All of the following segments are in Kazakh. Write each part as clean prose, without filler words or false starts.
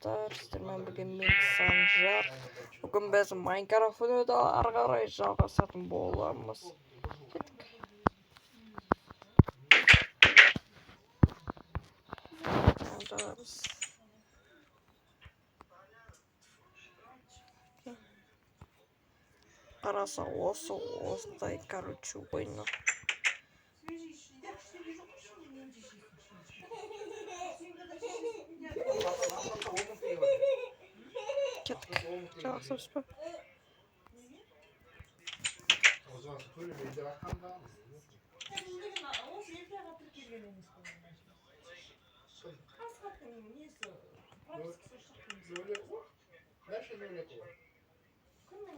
достар, сіздермен бірге мен Санжар. Бүгін біз Майнкрафт ойнауды ары қарай жалғасатын боламыз. Кеттік. Қараса осындай, короче, ойны. Кеттік. Жалғасамыз ба?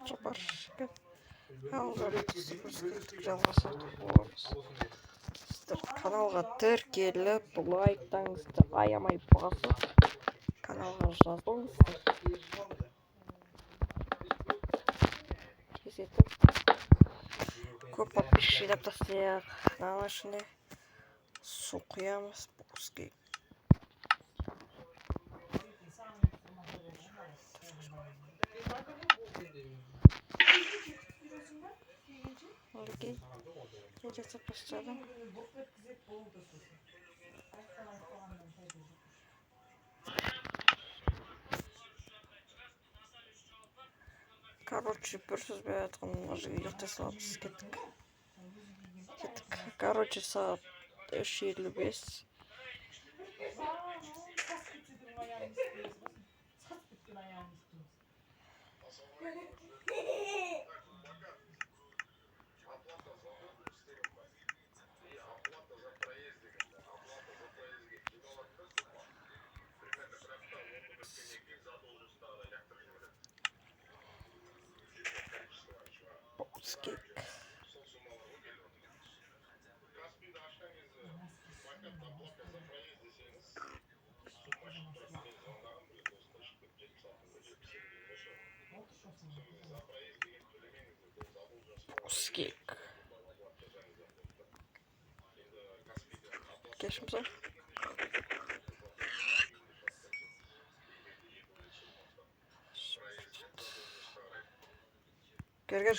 Жапар. Жалғасатын боламыз. Сіздер каналға тіркеліп, лайктаңызды аямай басып, каналға жазылыңыздар. Кезетіп, көп подписчик жинап тастайық. Мынаның ішінде су құямыз бокске. Окей. Я сейчас поставлю. Короче, бір сөзбен айтқанда мына жерге ұйықтай саламыз. Кеттік. Короче, сағат 3:55. Скейк. Скейк. Кешімізі. Кергер.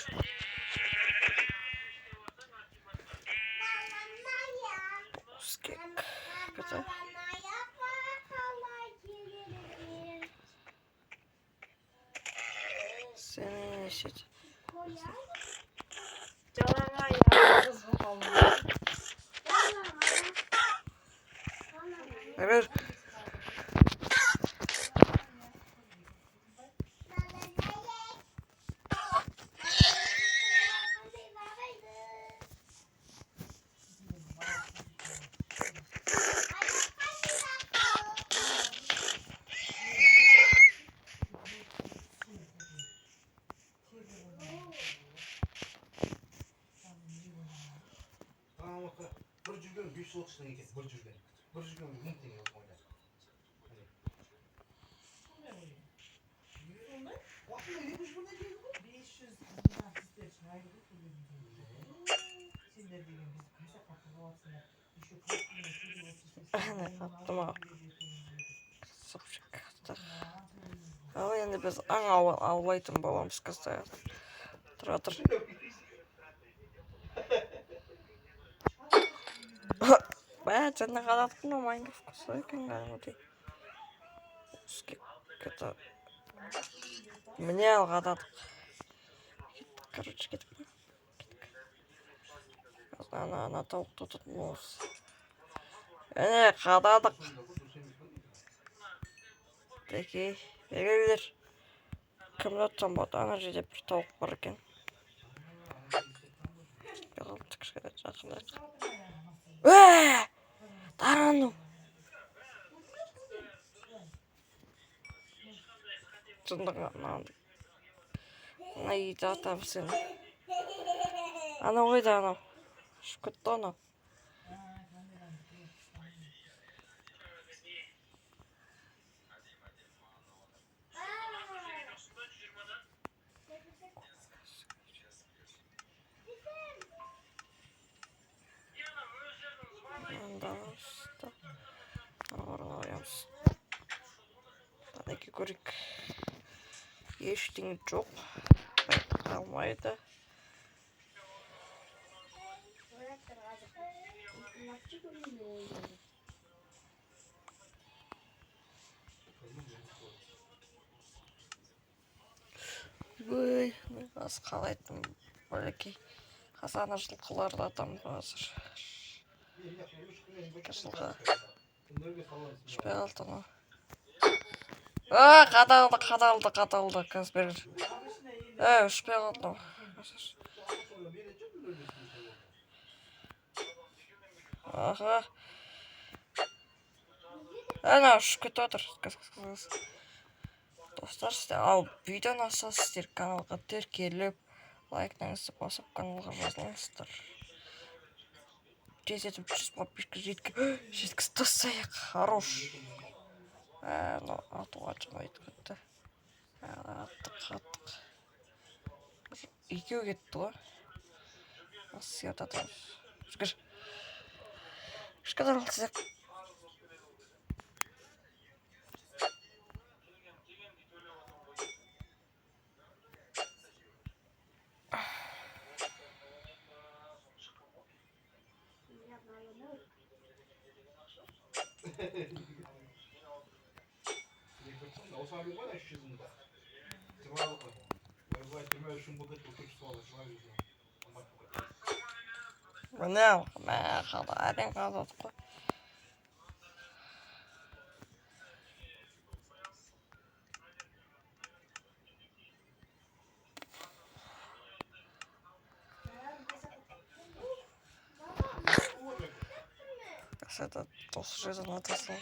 Скейк. Ката. Сені несет. Кергер. Bir жүрген 500 оқшының екесі, бір жүрген 1000 теңге ойнады. Уақытында 200 біріне келді ғой? 500 сіздер шығайды ғой төлемейді. Сендер деген бізді қайса қақырып аласыңдар. Еще қақырып Аттыма. Сапшық. Ал енді біз аң аулайтын боламыз қазір. Тұра тұр. Жаңа қалаттың о Майнкрафт қосай екен ғалымды. Скейк. Мне алғададық. Короче, кеттік. Ана тауықты тұтмыз. Қададық. Теке, бергелер. Кімді ұттан болды? Ана жерде бір тауық бар екен. Қалды кішкене жақындайық. Тарану. Жындыға мынанды. Ана үйді атам сені. Ана ойда анау. Шүкітті анау. Orada işte. Orada oynuyoruz. Tabii ki көрейік. Ештеңе жоқ. Қалмайды. Ой, аз қалайтын бәлекей. Қазаны жылқыларды атамын қазір. Жылқы. Ішпей қалды ма? Қадалды. Қазбергер. Ішпей қалды ма? Аха. Ана, ұшып кетіп отыр. Достар, сіздер ал видеоны асасыздар, каналға тіркеліп, лайктарыңызды басып, каналға жазылыңыздар. Тез етіп 300 подписчика жеткізіп тастайық. Хорош. Атуға жамайды кетті. Аттық. Екеу кетті ғой. Сиырды атамыз. Шкадар алсыздар. Міне, әрең қалдық қой. Это толстый же натаслал.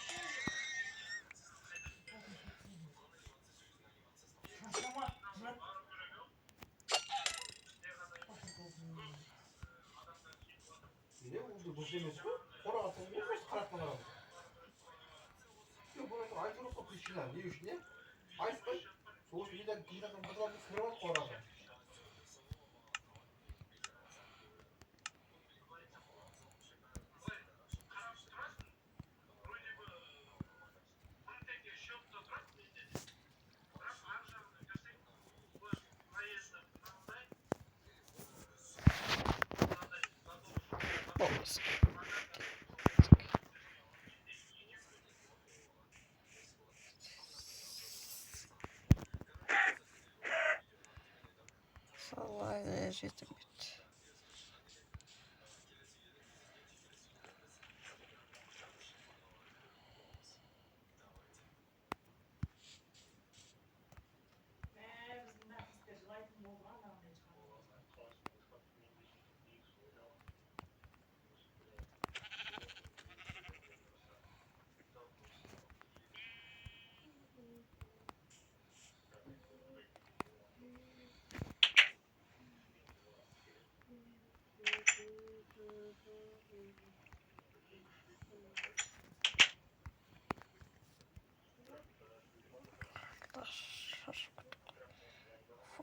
Салай жетім бет.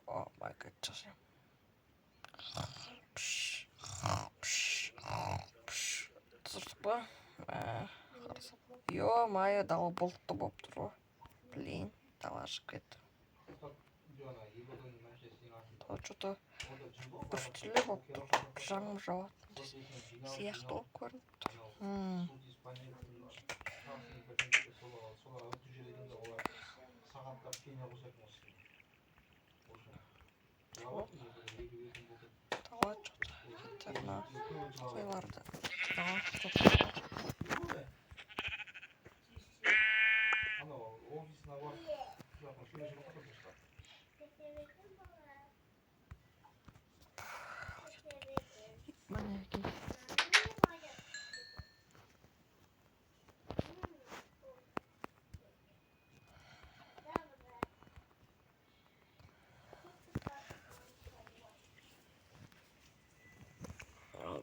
О, май гад, совсем. Ба? Ё-моё, дала болтты болып тұр ғой. Блин, дала ашып кетті. Что-то біртүрлі болып тұр. Жаңым жауатын сияқты болып көрініп тұр. Дала что-то. Тырна қойларды. Мінекей.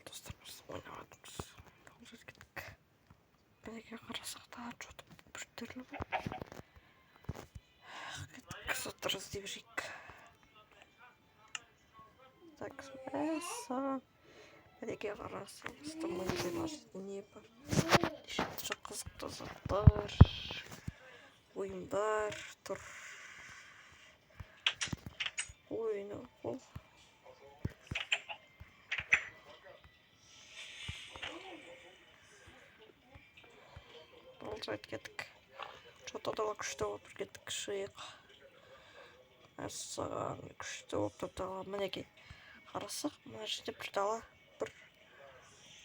Достар, біз ойнаватырмыз. Бұл жерге кеттік. Мінекей қарасақ та что-то біртүрлі болып. Кеттік, соттар іздеп жүрейік. Так, мәссаған. Мінекей қарасаңыз, мұндай не бар. Неше қызықты заттар. ойындар тұр. Ойыны қол. Алжайт кеттік. Что-то да күшті болып кеттік шиық. Мәссаған күшті болып тұрды. Мінеке қарасақ, мына жерде бір дала бір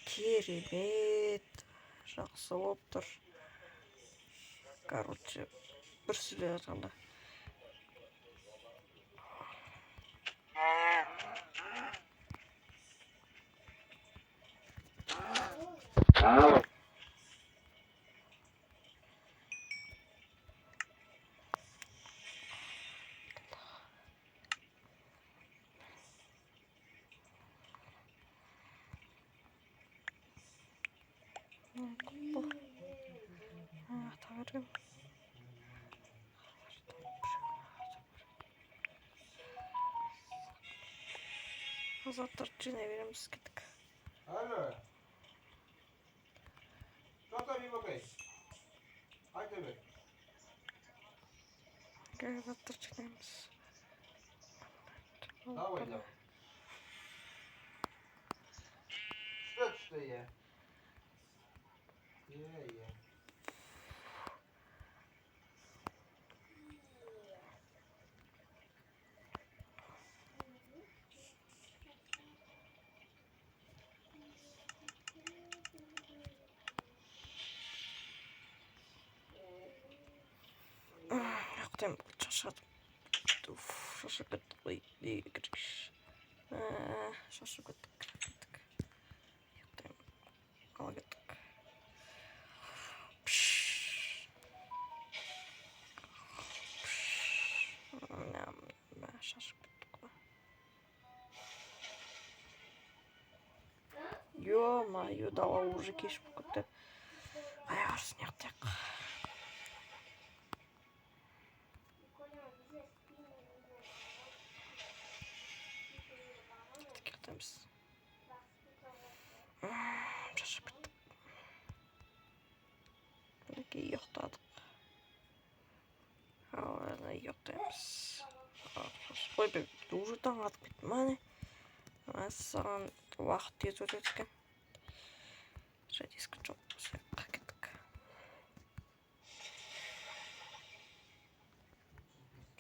керемет жақсы болып тұр. Короче, бір сөйлей жатқанда. Tanrım. Azatlar cine verimiz gittik. Alo. Что-то мимо кайс. Hadi be. Azatlar cinemiz. Давай, давай. Что я? Я. Yaptım şaşırdım. Şaşırdık. Şaşırdık. Yaptım. Aldık. Şaşırdık. Ё-моё, дала уже кишку какую-то. Аяр снег так. Кетеміз. Шашып кеттік. Мінекей ұйықтадық. Ал ұйықтаймыз. Ой, уже таң атып кетті ма не? Мәссаған уақыт тез өтіп кеткен. Жадискі жоқ сияқты кеттік.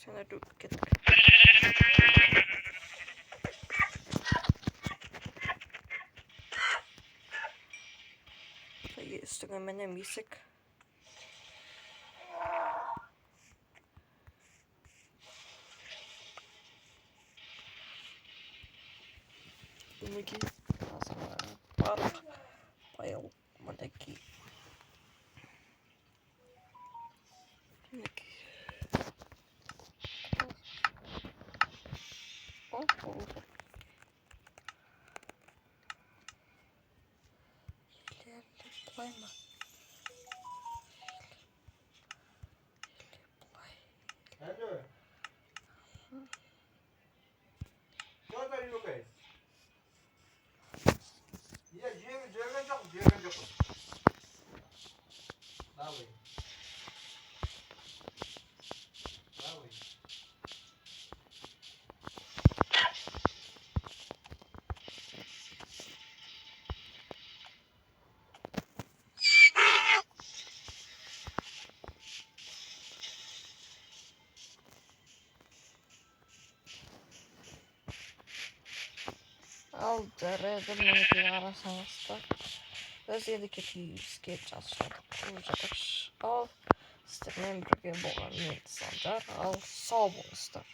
Сен әді кеттік. Üstüne menem yesek. Мінекей барлық баяу мінекей. Мінекей. Былай ма? Алло. Что-то мимо кайс. Я жерген жоқ. Давай. Ал жарайды, мінекей қарасаңыздар. Біз енді кетуімізге жасадық. Ал сіздермен бірге болған мен Санжар. Ал сау болыңыздар.